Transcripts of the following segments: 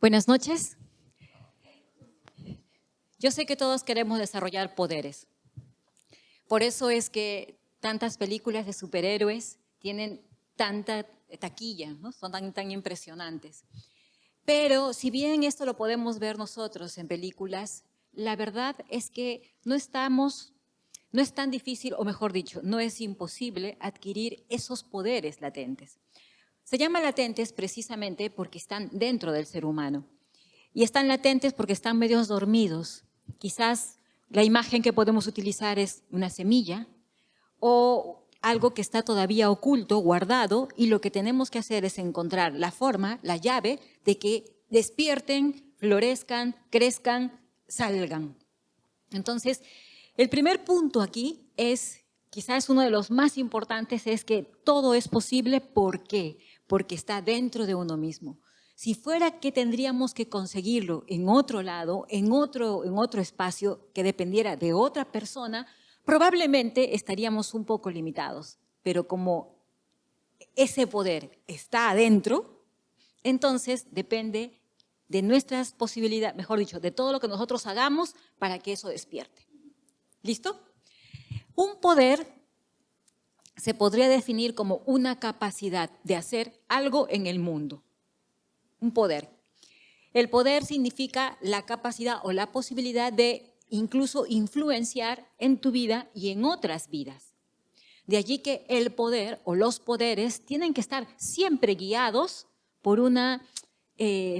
Buenas noches. Yo sé que todos queremos desarrollar poderes. Por eso es que tantas películas de superhéroes tienen tanta taquilla, ¿no? Son tan impresionantes. Pero si bien esto lo podemos ver nosotros en películas, la verdad es que no es tan difícil, o mejor dicho, no es imposible adquirir esos poderes latentes. Se llaman latentes precisamente porque están dentro del ser humano. Y están latentes porque están medio dormidos. Quizás la imagen que podemos utilizar es una semilla o algo que está todavía oculto, guardado, y lo que tenemos que hacer es encontrar la forma, la llave, de que despierten, florezcan, crezcan, salgan. Entonces, el primer punto aquí es, quizás uno de los más importantes, es que todo es posible. ¿Por qué? Porque está dentro de uno mismo. Si fuera que tendríamos que conseguirlo en otro lado, en otro espacio que dependiera de otra persona, probablemente estaríamos un poco limitados. Pero como ese poder está adentro, entonces depende de nuestras posibilidades, mejor dicho, de todo lo que nosotros hagamos para que eso despierte. ¿Listo? Un poder se podría definir como una capacidad de hacer algo en el mundo. Un poder. El poder significa la capacidad o la posibilidad de incluso influenciar en tu vida y en otras vidas. De allí que el poder o los poderes tienen que estar siempre guiados por una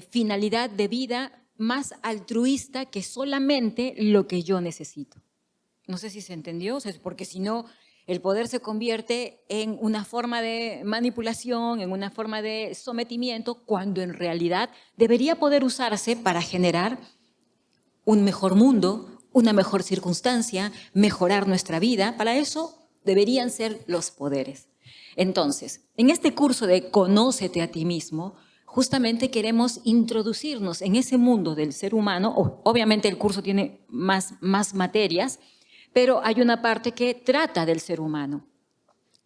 finalidad de vida más altruista que solamente lo que yo necesito. No sé si se entendió, porque si no, el poder se convierte en una forma de manipulación, en una forma de sometimiento, cuando en realidad debería poder usarse para generar un mejor mundo, una mejor circunstancia, mejorar nuestra vida. Para eso deberían ser los poderes. Entonces, en este curso de Conócete a ti mismo, justamente queremos introducirnos en ese mundo del ser humano. Obviamente el curso tiene más materias, pero hay una parte que trata del ser humano.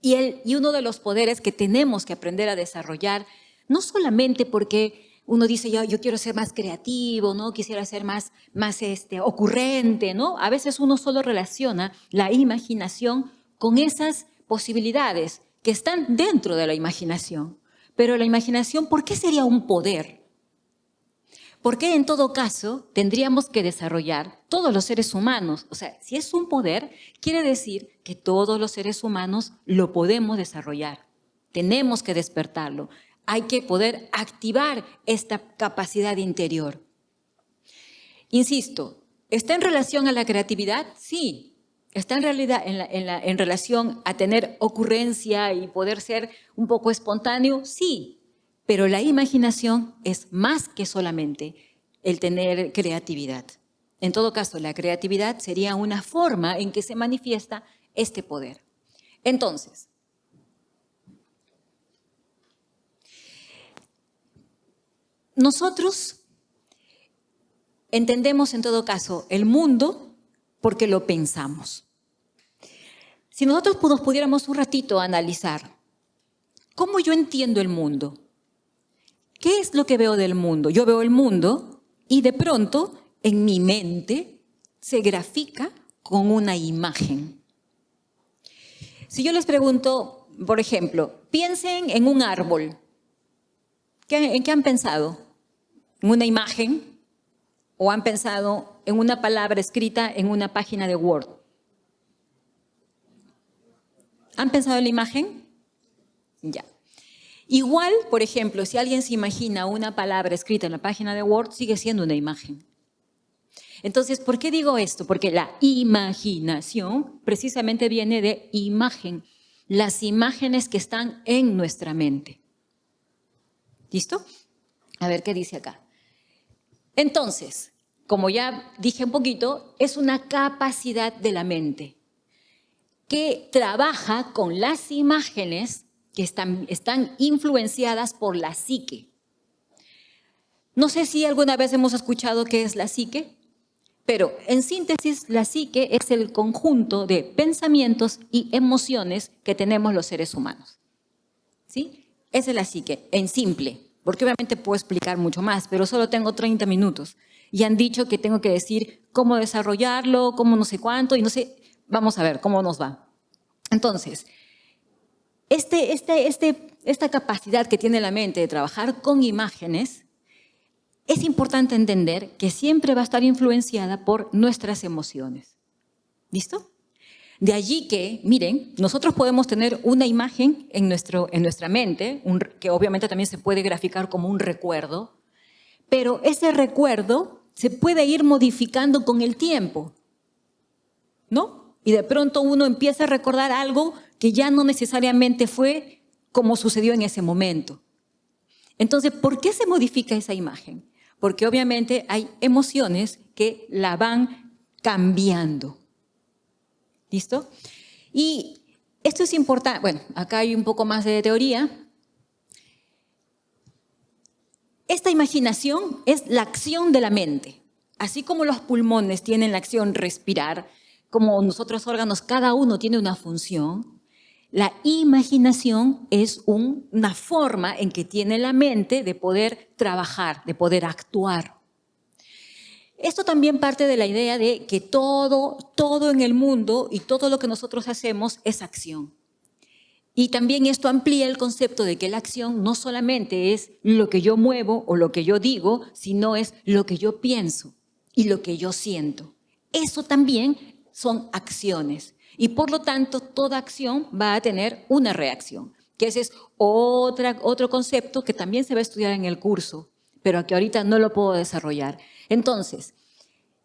Y uno de los poderes que tenemos que aprender a desarrollar, no solamente porque uno dice, yo quiero ser más creativo, ¿no? Quisiera ser más ocurrente, ¿no? A veces uno solo relaciona la imaginación con esas posibilidades que están dentro de la imaginación. Pero la imaginación, ¿por qué sería un poder? Porque en todo caso tendríamos que desarrollar todos los seres humanos. O sea, si es un poder, quiere decir que todos los seres humanos lo podemos desarrollar. Tenemos que despertarlo. Hay que poder activar esta capacidad interior. Insisto, ¿está en relación a la creatividad? Sí. ¿Está en realidad en relación a tener ocurrencia y poder ser un poco espontáneo? Sí. Pero la imaginación es más que solamente el tener creatividad. En todo caso, la creatividad sería una forma en que se manifiesta este poder. Entonces, nosotros entendemos en todo caso el mundo porque lo pensamos. Si nosotros nos pudiéramos un ratito analizar cómo yo entiendo el mundo, ¿qué es lo que veo del mundo? Yo veo el mundo y de pronto en mi mente se grafica con una imagen. Si yo les pregunto, por ejemplo, piensen en un árbol. ¿En qué han pensado? ¿En una imagen? ¿O han pensado en una palabra escrita en una página de Word? ¿Han pensado en la imagen? Ya. Igual, por ejemplo, si alguien se imagina una palabra escrita en la página de Word, sigue siendo una imagen. Entonces, ¿por qué digo esto? Porque la imaginación precisamente viene de imagen, las imágenes que están en nuestra mente. ¿Listo? A ver qué dice acá. Entonces, como ya dije un poquito, es una capacidad de la mente que trabaja con las imágenes que están influenciadas por la psique. No sé si alguna vez hemos escuchado qué es la psique, pero en síntesis, la psique es el conjunto de pensamientos y emociones que tenemos los seres humanos. ¿Sí? Esa es la psique, en simple. porque obviamente puedo explicar mucho más, pero solo tengo 30 minutos. Y han dicho que tengo que decir cómo desarrollarlo, cómo no sé cuánto, y no sé, vamos a ver cómo nos va. Entonces, esta capacidad que tiene la mente de trabajar con imágenes, es importante entender que siempre va a estar influenciada por nuestras emociones. ¿Listo? De allí que, miren, nosotros podemos tener una imagen en nuestra mente, que obviamente también se puede graficar como un recuerdo, pero ese recuerdo se puede ir modificando con el tiempo, ¿no? Y de pronto uno empieza a recordar algo que ya no necesariamente fue como sucedió en ese momento. Entonces, ¿por qué se modifica esa imagen? Porque obviamente hay emociones que la van cambiando. ¿Listo? Y esto es importante. Bueno, acá hay un poco más de teoría. Esta imaginación es la acción de la mente. Así como los pulmones tienen la acción respirar, como nuestros órganos, cada uno tiene una función, la imaginación es una forma en que tiene la mente de poder trabajar, de poder actuar. Esto también parte de la idea de que todo en el mundo y todo lo que nosotros hacemos es acción. Y también esto amplía el concepto de que la acción no solamente es lo que yo muevo o lo que yo digo, sino es lo que yo pienso y lo que yo siento. Eso también son acciones. Y por lo tanto, toda acción va a tener una reacción, que ese es otro concepto que también se va a estudiar en el curso, pero que ahorita no lo puedo desarrollar. Entonces,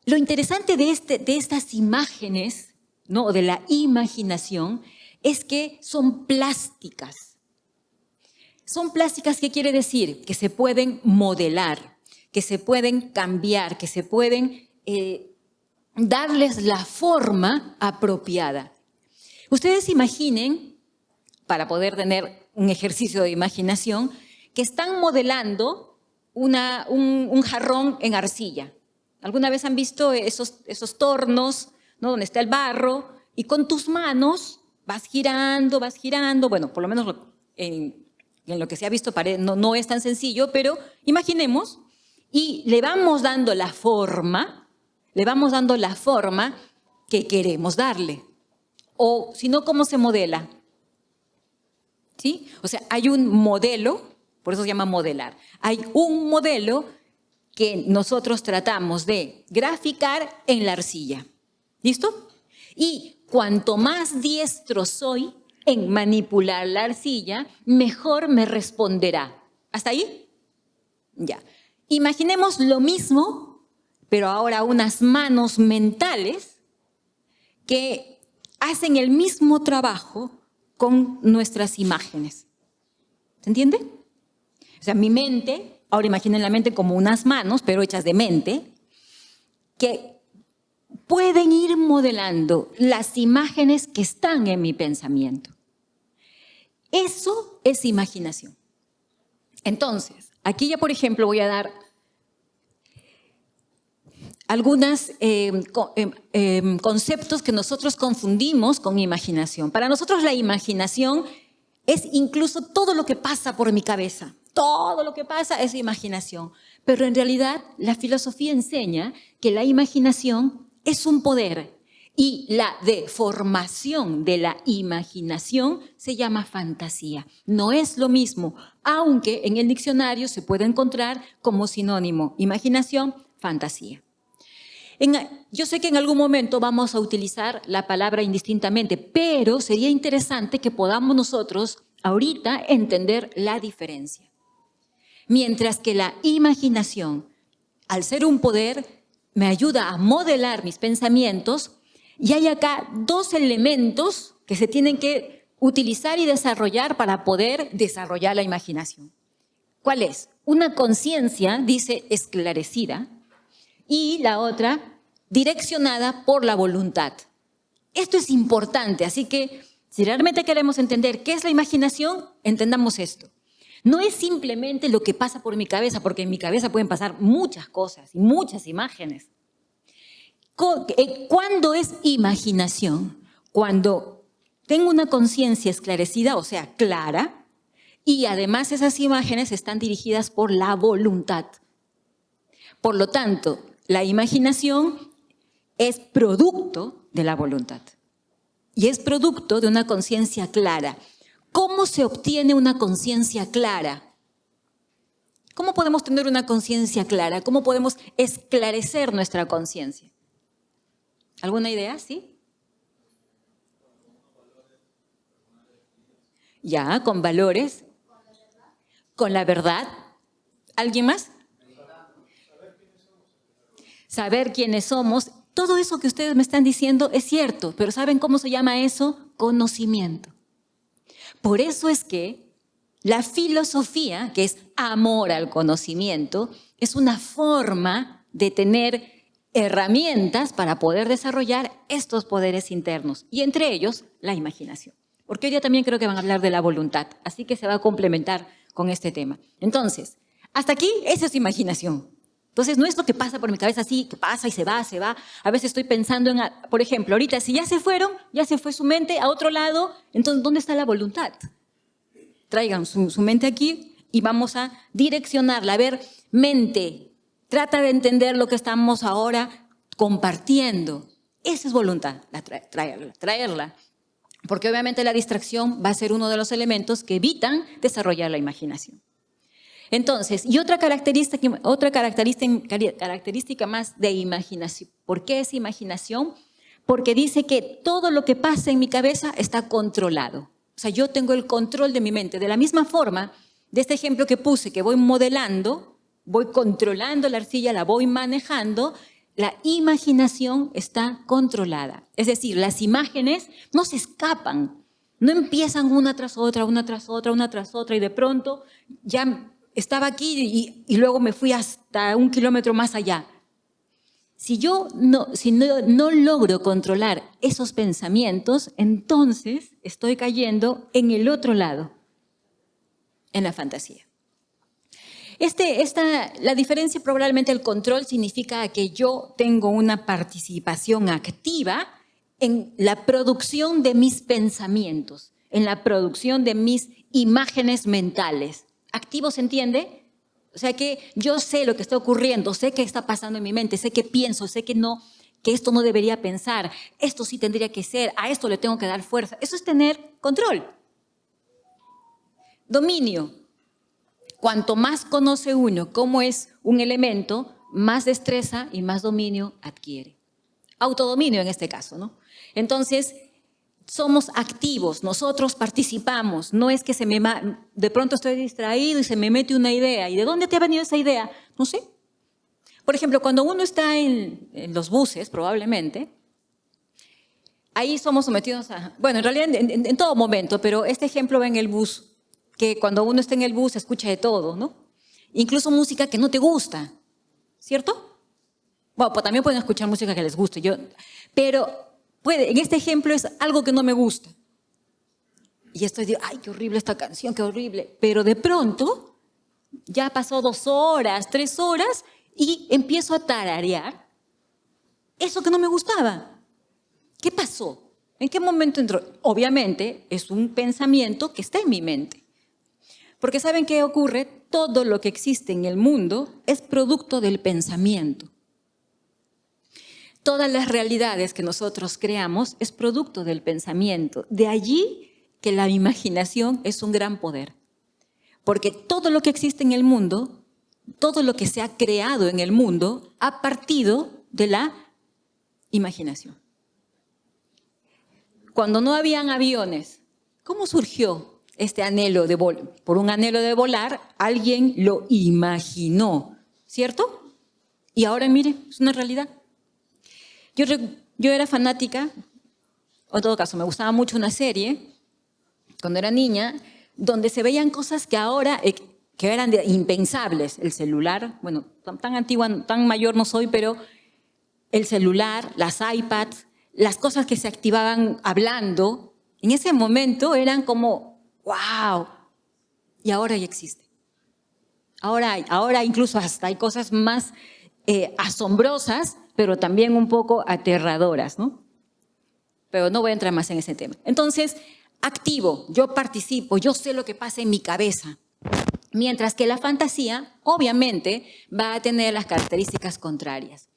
lo interesante de estas imágenes, ¿no? De la imaginación, es que son plásticas. Son plásticas, ¿qué quiere decir? Que se pueden modelar, que se pueden cambiar, que se pueden darles la forma apropiada. Ustedes imaginen, para poder tener un ejercicio de imaginación, que están modelando un jarrón en arcilla. ¿Alguna vez han visto esos tornos, ¿no? Donde está el barro? Y con tus manos vas girando. Bueno, por lo menos en lo que se ha visto no es tan sencillo, pero imaginemos y le vamos dando la forma que queremos darle. O si no, ¿cómo se modela? ¿Sí? O sea, hay un modelo, por eso se llama modelar. Hay un modelo que nosotros tratamos de graficar en la arcilla. ¿Listo? Y cuanto más diestro soy en manipular la arcilla, mejor me responderá. ¿Hasta ahí? Ya. Imaginemos lo mismo, pero ahora unas manos mentales que hacen el mismo trabajo con nuestras imágenes. ¿Se entiende? O sea, mi mente, ahora imaginen la mente como unas manos, pero hechas de mente, que pueden ir modelando las imágenes que están en mi pensamiento. Eso es imaginación. Entonces, aquí ya, por ejemplo, voy a dar algunos conceptos que nosotros confundimos con imaginación. Para nosotros la imaginación es incluso todo lo que pasa por mi cabeza. Todo lo que pasa es imaginación. Pero en realidad la filosofía enseña que la imaginación es un poder y la deformación de la imaginación se llama fantasía. No es lo mismo, aunque en el diccionario se puede encontrar como sinónimo imaginación, fantasía. Yo sé que en algún momento vamos a utilizar la palabra indistintamente, pero sería interesante que podamos nosotros ahorita entender la diferencia. Mientras que la imaginación, al ser un poder, me ayuda a modelar mis pensamientos, y hay acá dos elementos que se tienen que utilizar y desarrollar para poder desarrollar la imaginación. ¿Cuál es? Una conciencia, dice, esclarecida, y la otra, direccionada por la voluntad. Esto es importante, así que si realmente queremos entender qué es la imaginación, entendamos esto. No es simplemente lo que pasa por mi cabeza, porque en mi cabeza pueden pasar muchas cosas y muchas imágenes. ¿Cuándo es imaginación? Cuando tengo una conciencia esclarecida, o sea, clara, Y además esas imágenes están dirigidas por la voluntad. Por lo tanto, la imaginación es producto de la voluntad. Y es producto de una conciencia clara. ¿Cómo se obtiene una conciencia clara? ¿Cómo podemos tener una conciencia clara? ¿Cómo podemos esclarecer nuestra conciencia? ¿Alguna idea? ¿Sí? Ya, con valores. Con la verdad. ¿Alguien más? Saber quiénes somos. Todo eso que ustedes me están diciendo es cierto, pero ¿saben cómo se llama eso? Conocimiento. Por eso es que la filosofía, que es amor al conocimiento, es una forma de tener herramientas para poder desarrollar estos poderes internos, y entre ellos la imaginación. Porque hoy día también creo que van a hablar de la voluntad, así que se va a complementar con este tema. Entonces, hasta aquí, esa es imaginación. Entonces, no es lo que pasa por mi cabeza así, que pasa y se va, se va. A veces estoy pensando en, por ejemplo, ahorita, si ya se fueron, ya se fue su mente a otro lado, entonces, ¿dónde está la voluntad? Traigan su mente aquí y vamos a direccionarla. A ver, mente, trata de entender lo que estamos ahora compartiendo. Esa es voluntad, traerla. Porque obviamente la distracción va a ser uno de los elementos que evitan desarrollar la imaginación. Entonces, y otra característica más de imaginación. ¿Por qué es imaginación? Porque dice que todo lo que pasa en mi cabeza está controlado. O sea, yo tengo el control de mi mente. De la misma forma, de este ejemplo que puse, que voy modelando, voy controlando la arcilla, la voy manejando, la imaginación está controlada. Es decir, las imágenes no se escapan, no empiezan una tras otra, una tras otra, una tras otra, y de pronto ya estaba aquí y luego me fui hasta 1 kilómetro más allá. Si no logro controlar esos pensamientos, entonces estoy cayendo en el otro lado, en la fantasía. La diferencia, probablemente el control significa que yo tengo una participación activa en la producción de mis pensamientos, en la producción de mis imágenes mentales. ¿Activo se entiende? O sea que yo sé lo que está ocurriendo, sé qué está pasando en mi mente, sé qué pienso, sé que esto no debería pensar, esto sí tendría que ser, a esto le tengo que dar fuerza. Eso es tener control. Dominio. Cuanto más conoce uno cómo es un elemento, más destreza y más dominio adquiere. Autodominio en este caso, ¿no? Entonces, somos activos, nosotros participamos, no es que de pronto estoy distraído y se me mete una idea. ¿Y de dónde te ha venido esa idea? No sé. Por ejemplo, cuando uno está en los buses, probablemente, ahí somos sometidos a, bueno, en realidad en todo momento, pero este ejemplo va en el bus, que cuando uno está en el bus escucha de todo, ¿no? Incluso música que no te gusta, ¿cierto? Bueno, pues también pueden escuchar música que les guste, pero en este ejemplo es algo que no me gusta. Y estoy, ay, qué horrible esta canción, qué horrible. Pero de pronto, ya pasó 2 horas, 3 horas, y empiezo a tararear eso que no me gustaba. ¿Qué pasó? ¿En qué momento entró? Obviamente, es un pensamiento que está en mi mente. Porque ¿saben qué ocurre? Todo lo que existe en el mundo es producto del pensamiento. Todas las realidades que nosotros creamos es producto del pensamiento. De allí que la imaginación es un gran poder. Porque todo lo que existe en el mundo, todo lo que se ha creado en el mundo, ha partido de la imaginación. Cuando no habían aviones, ¿cómo surgió este anhelo de volar? Por un anhelo de volar, alguien lo imaginó, ¿cierto? Y ahora, mire, es una realidad. Yo era fanática, o en todo caso, me gustaba mucho una serie, cuando era niña, donde se veían cosas que ahora, que eran impensables. El celular, bueno, tan antigua, tan mayor no soy, pero el celular, las iPads, las cosas que se activaban hablando, en ese momento eran como, ¡wow! Y ahora ya existe. Ahora incluso hasta hay cosas más asombrosas, pero también un poco aterradoras, ¿no? Pero no voy a entrar más en ese tema. Entonces, activo, yo participo, yo sé lo que pasa en mi cabeza. Mientras que la fantasía, obviamente, va a tener las características contrarias.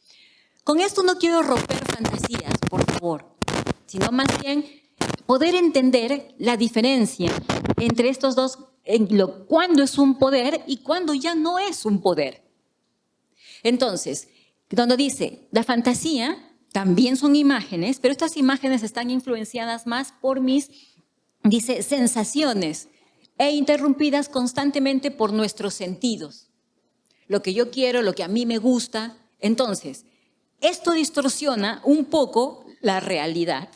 Con esto no quiero romper fantasías, por favor, sino más bien poder entender la diferencia entre estos dos, cuándo es un poder y cuándo ya no es un poder. Entonces, cuando dice la fantasía, también son imágenes, pero estas imágenes están influenciadas más por mis, dice, sensaciones e interrumpidas constantemente por nuestros sentidos. Lo que yo quiero, lo que a mí me gusta. Entonces, esto distorsiona un poco la realidad.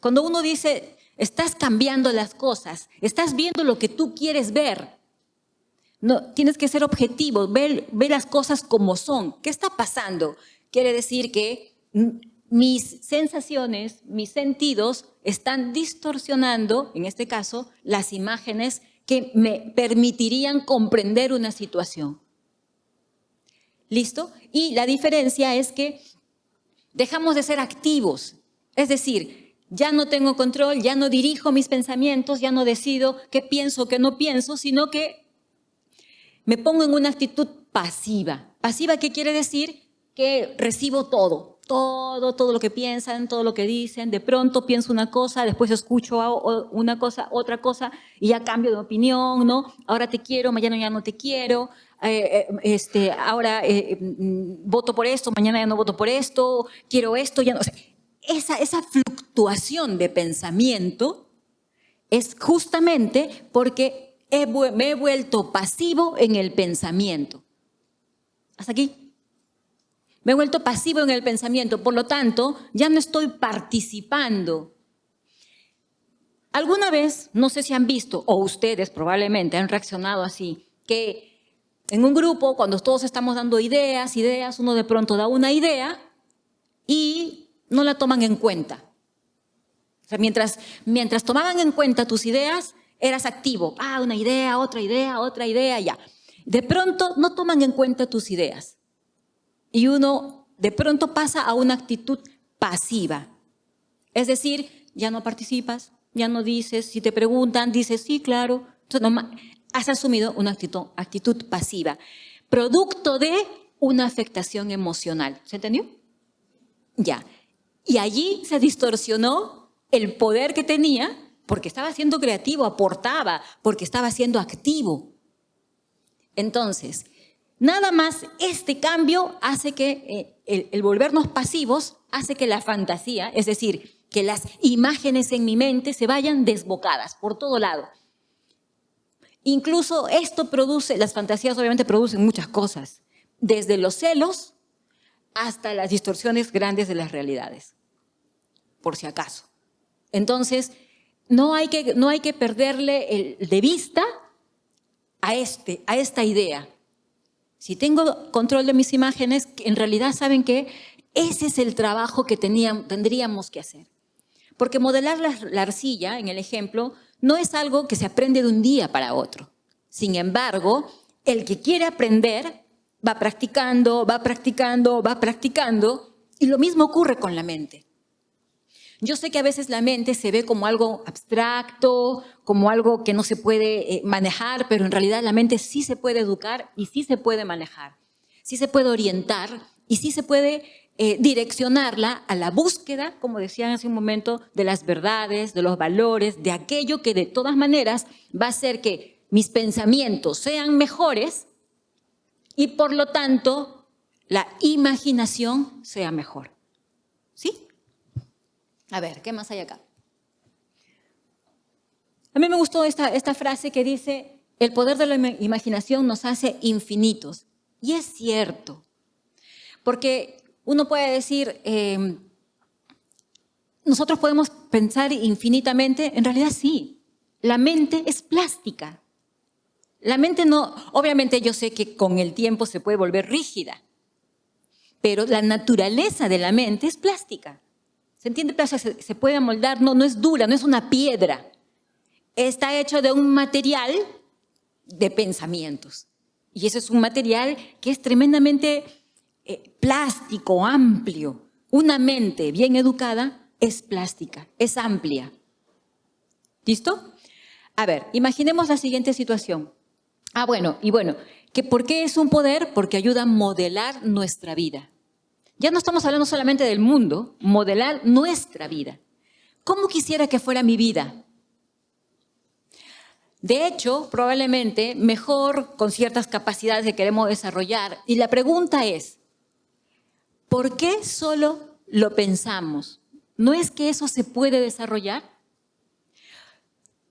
Cuando uno dice, estás cambiando las cosas, estás viendo lo que tú quieres ver. No, tienes que ser objetivo, ve las cosas como son. ¿Qué está pasando? Quiere decir que mis sensaciones, mis sentidos están distorsionando, en este caso, las imágenes que me permitirían comprender una situación. ¿Listo? Y la diferencia es que dejamos de ser activos. Es decir, ya no tengo control, ya no dirijo mis pensamientos, ya no decido qué pienso, qué no pienso, sino que me pongo en una actitud pasiva. ¿Pasiva qué quiere decir? Que recibo todo lo que piensan, todo lo que dicen. De pronto pienso una cosa, después escucho una cosa, otra cosa, y ya cambio de opinión, ¿no? Ahora te quiero, mañana ya no te quiero. Ahora voto por esto, mañana ya no voto por esto, quiero esto, ya no. O sea, esa fluctuación de pensamiento es justamente porque me he vuelto pasivo en el pensamiento. ¿Hasta aquí? Me he vuelto pasivo en el pensamiento, por lo tanto, ya no estoy participando. Alguna vez, no sé si han visto, o ustedes probablemente han reaccionado así, que en un grupo, cuando todos estamos dando ideas, uno de pronto da una idea y no la toman en cuenta. O sea, mientras tomaban en cuenta tus ideas, eras activo. Una idea, otra idea, ya. De pronto no toman en cuenta tus ideas. Y uno de pronto pasa a una actitud pasiva. Es decir, ya no participas, ya no dices, si te preguntan, dices, sí, claro. Entonces, has asumido una actitud pasiva, producto de una afectación emocional. ¿Se entendió? Ya. Y allí se distorsionó el poder que tenía porque estaba siendo creativo, aportaba, porque estaba siendo activo. Entonces, nada más este cambio hace que el volvernos pasivos hace que la fantasía, es decir, que las imágenes en mi mente se vayan desbocadas por todo lado. Incluso las fantasías obviamente producen muchas cosas, desde los celos hasta las distorsiones grandes de las realidades, por si acaso. Entonces, no hay que perderle de vista a esta idea. Si tengo control de mis imágenes, en realidad saben que ese es el trabajo que tendríamos que hacer. Porque modelar la arcilla, en el ejemplo, no es algo que se aprende de un día para otro. Sin embargo, el que quiere aprender va practicando, y lo mismo ocurre con la mente. Yo sé que a veces la mente se ve como algo abstracto, como algo que no se puede manejar, pero en realidad la mente sí se puede educar y sí se puede manejar, sí se puede orientar y sí se puede direccionarla a la búsqueda, como decían hace un momento, de las verdades, de los valores, de aquello que de todas maneras va a hacer que mis pensamientos sean mejores y por lo tanto la imaginación sea mejor. ¿Sí? A ver, ¿qué más hay acá? A mí me gustó esta frase que dice, el poder de la imaginación nos hace infinitos. Y es cierto, porque uno puede decir, nosotros podemos pensar infinitamente, en realidad sí, la mente es plástica. La mente no, obviamente yo sé que con el tiempo se puede volver rígida, pero la naturaleza de la mente es plástica. ¿Se entiende? Se puede amoldar, no es dura, no es una piedra. Está hecho de un material de pensamientos. Y ese es un material que es tremendamente plástico, amplio. Una mente bien educada es plástica, es amplia. ¿Listo? A ver, imaginemos la siguiente situación. ¿Por qué es un poder? Porque ayuda a modelar nuestra vida. Ya no estamos hablando solamente del mundo, modelar nuestra vida. ¿Cómo quisiera que fuera mi vida? De hecho, probablemente mejor con ciertas capacidades que queremos desarrollar. Y la pregunta es, ¿por qué solo lo pensamos? ¿No es que eso se puede desarrollar?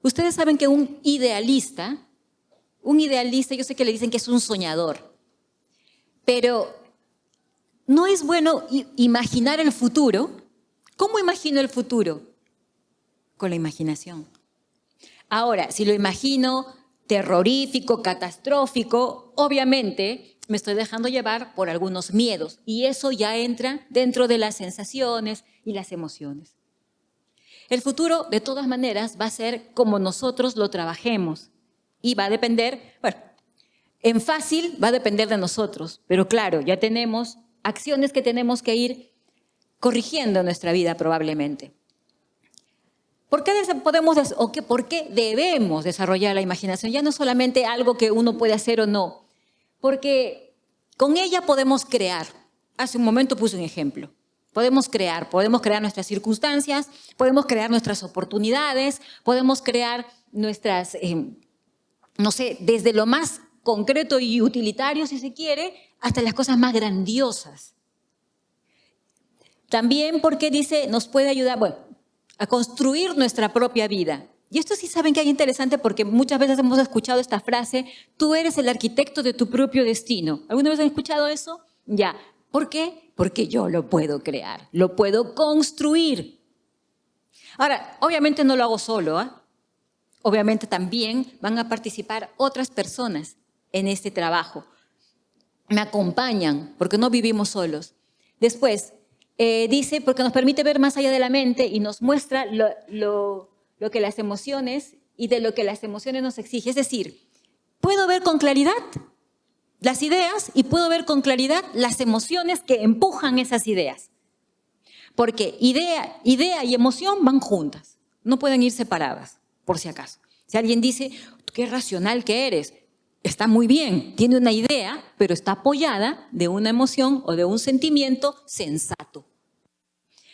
Ustedes saben que un idealista, yo sé que le dicen que es un soñador, pero no es bueno imaginar el futuro. ¿Cómo imagino el futuro? Con la imaginación. Ahora, si lo imagino terrorífico, catastrófico, obviamente me estoy dejando llevar por algunos miedos y eso ya entra dentro de las sensaciones y las emociones. El futuro, de todas maneras, va a ser como nosotros lo trabajemos y va a depender, en fácil va a depender de nosotros, pero claro, ya tenemos acciones que tenemos que ir corrigiendo en nuestra vida probablemente. ¿Por qué debemos desarrollar la imaginación? Ya no es solamente algo que uno puede hacer o no, porque con ella podemos crear. Hace un momento puse un ejemplo. Podemos crear nuestras circunstancias, podemos crear nuestras oportunidades, podemos crear nuestras, desde lo más concreto y utilitario, si se quiere, hasta las cosas más grandiosas. También porque dice, nos puede ayudar, a construir nuestra propia vida. Y esto sí saben que es interesante porque muchas veces hemos escuchado esta frase, tú eres el arquitecto de tu propio destino. ¿Alguna vez han escuchado eso? Ya. ¿Por qué? Porque yo lo puedo crear, lo puedo construir. Ahora, obviamente no lo hago solo, ¿eh? Obviamente también van a participar otras personas en este trabajo. Me acompañan porque no vivimos solos. Después, dice, porque nos permite ver más allá de la mente y nos muestra lo que las emociones y de lo que las emociones nos exigen. Es decir, puedo ver con claridad las ideas y puedo ver con claridad las emociones que empujan esas ideas. Porque idea y emoción van juntas, no pueden ir separadas, por si acaso. Si alguien dice, qué racional que eres, está muy bien, tiene una idea, pero está apoyada de una emoción o de un sentimiento sensato.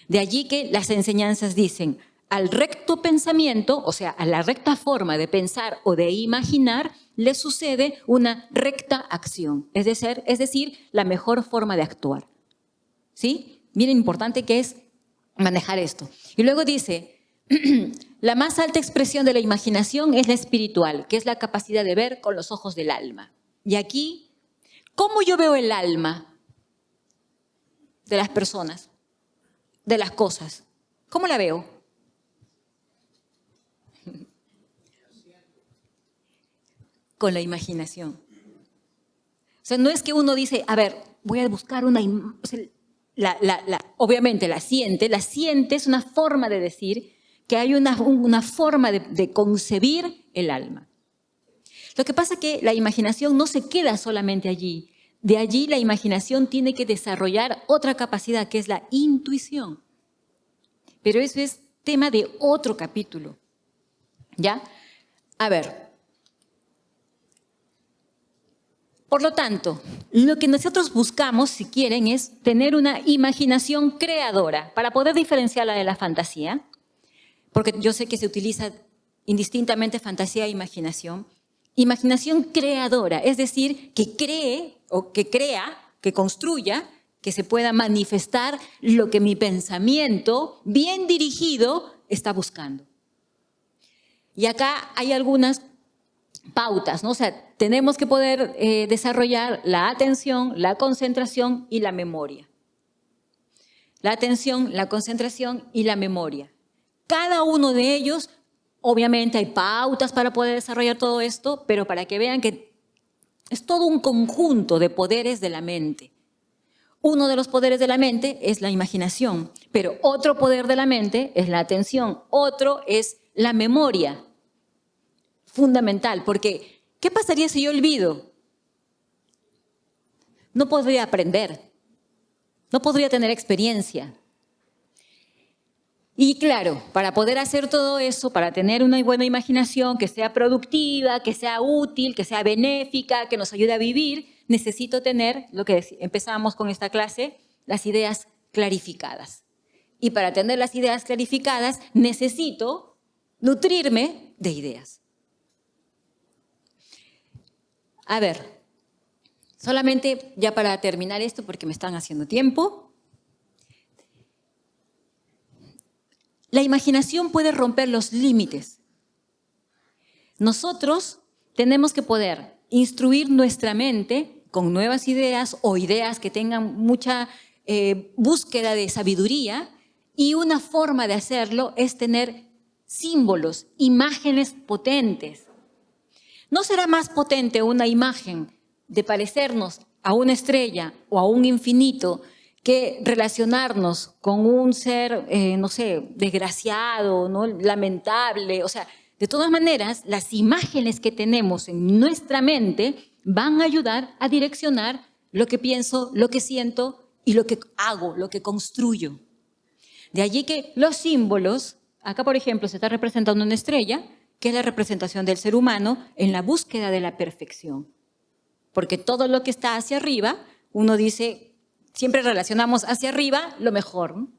De allí que las enseñanzas dicen, al recto pensamiento, o sea, a la recta forma de pensar o de imaginar, le sucede una recta acción, es decir, la mejor forma de actuar. ¿Sí? Bien importante que es manejar esto. Y luego dice, la más alta expresión de la imaginación es la espiritual, que es la capacidad de ver con los ojos del alma. Y aquí, ¿cómo yo veo el alma de las personas, de las cosas? ¿Cómo la veo? Con la imaginación. O sea, no es que uno dice, a ver, voy a buscar una imagen. Obviamente la siente es una forma de decir que hay una forma de concebir el alma. Lo que pasa es que la imaginación no se queda solamente allí. De allí la imaginación tiene que desarrollar otra capacidad que es la intuición. Pero eso es tema de otro capítulo. ¿Ya? A ver. Por lo tanto, lo que nosotros buscamos, si quieren, es tener una imaginación creadora para poder diferenciarla de la fantasía, porque yo sé que se utiliza indistintamente fantasía e imaginación. Imaginación creadora, es decir, que cree o que crea, que construya, que se pueda manifestar lo que mi pensamiento bien dirigido está buscando. Y acá hay algunas pautas, ¿no? O sea, tenemos que poder desarrollar la atención, la concentración y la memoria. La atención, la concentración y la memoria. Cada uno de ellos, obviamente hay pautas para poder desarrollar todo esto, pero para que vean que es todo un conjunto de poderes de la mente. Uno de los poderes de la mente es la imaginación, pero otro poder de la mente es la atención, otro es la memoria. Fundamental, porque ¿qué pasaría si yo olvido? No podría aprender, no podría tener experiencia. Y claro, para poder hacer todo eso, para tener una buena imaginación que sea productiva, que sea útil, que sea benéfica, que nos ayude a vivir, necesito tener, lo que empezamos con esta clase, las ideas clarificadas. Y para tener las ideas clarificadas, necesito nutrirme de ideas. A ver, solamente ya para terminar esto, porque me están haciendo tiempo. La imaginación puede romper los límites. Nosotros tenemos que poder instruir nuestra mente con nuevas ideas o ideas que tengan mucha búsqueda de sabiduría, y una forma de hacerlo es tener símbolos, imágenes potentes. ¿No será más potente una imagen de parecernos a una estrella o a un infinito que relacionarnos con un ser, no sé, desgraciado, ¿no? Lamentable? O sea, de todas maneras, las imágenes que tenemos en nuestra mente van a ayudar a direccionar lo que pienso, lo que siento y lo que hago, lo que construyo. De allí que los símbolos, acá por ejemplo se está representando una estrella, que es la representación del ser humano en la búsqueda de la perfección. Porque todo lo que está hacia arriba, uno dice, siempre relacionamos hacia arriba lo mejor, ¿no?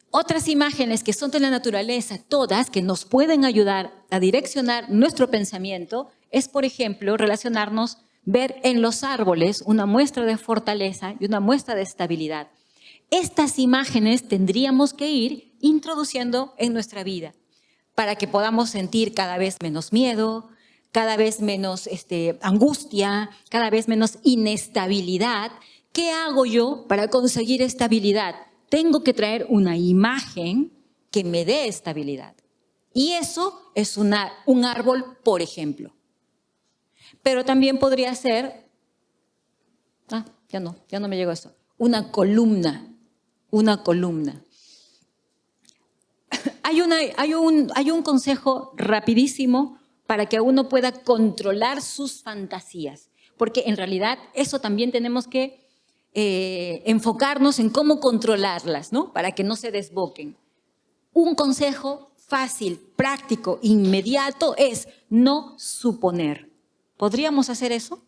Otras imágenes que son de la naturaleza, todas, que nos pueden ayudar a direccionar nuestro pensamiento, es, por ejemplo, relacionarnos, ver en los árboles una muestra de fortaleza y una muestra de estabilidad. Estas imágenes tendríamos que ir introduciendo en nuestra vida para que podamos sentir cada vez menos miedo, cada vez menos angustia, cada vez menos inestabilidad. ¿Qué hago yo para conseguir estabilidad? Tengo que traer una imagen que me dé estabilidad. Y eso es un árbol, por ejemplo. Pero también podría ser, ya no me llegó esto, una columna. Una columna. Hay un consejo rapidísimo para que uno pueda controlar sus fantasías, porque en realidad eso también tenemos que enfocarnos en cómo controlarlas, ¿no? Para que no se desboquen. Un consejo fácil, práctico, inmediato es no suponer. ¿Podríamos hacer eso?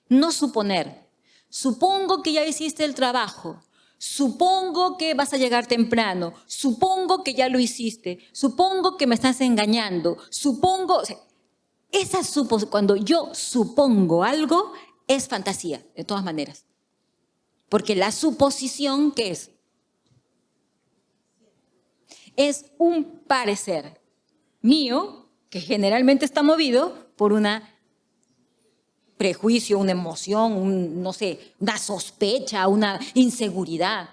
No suponer. Supongo que ya hiciste el trabajo. Supongo que vas a llegar temprano, supongo que ya lo hiciste, supongo que me estás engañando, supongo... O sea, cuando yo supongo algo, es fantasía, de todas maneras. Porque la suposición, ¿qué es? Es un parecer mío que generalmente está movido por una prejuicio, una emoción, no sé, una sospecha, una inseguridad.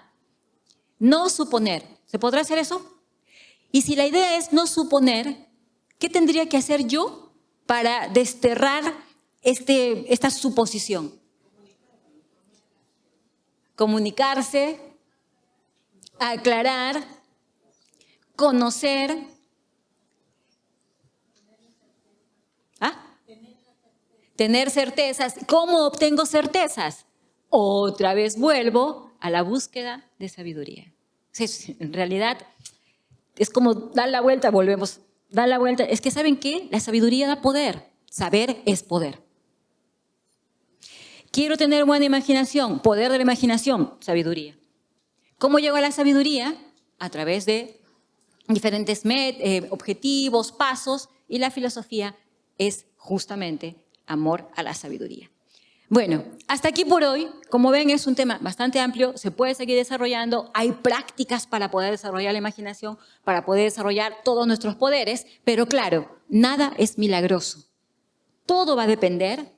No suponer. ¿Se podrá hacer eso? Y si la idea es no suponer, ¿qué tendría que hacer yo para desterrar esta suposición? Comunicarse, aclarar, conocer. Tener certezas. ¿Cómo obtengo certezas? Otra vez vuelvo a la búsqueda de sabiduría. En realidad es como dar la vuelta, volvemos, dar la vuelta. Es que ¿saben qué? La sabiduría da poder. Saber es poder. Quiero tener buena imaginación, poder de la imaginación, sabiduría. ¿Cómo llego a la sabiduría? A través de diferentes objetivos, pasos, y la filosofía es justamente amor a la sabiduría. Bueno, hasta aquí por hoy. Como ven, es un tema bastante amplio, se puede seguir desarrollando, hay prácticas para poder desarrollar la imaginación, para poder desarrollar todos nuestros poderes, pero claro, nada es milagroso. Todo va a depender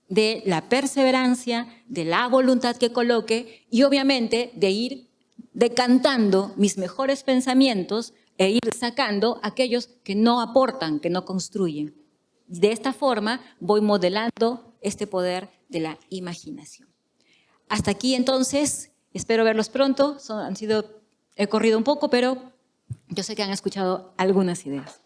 de la perseverancia, de la voluntad que coloque y obviamente de ir decantando mis mejores pensamientos e ir sacando aquellos que no aportan, que no construyen. De esta forma voy modelando este poder de la imaginación. Hasta aquí entonces, espero verlos pronto. He corrido un poco, pero yo sé que han escuchado algunas ideas.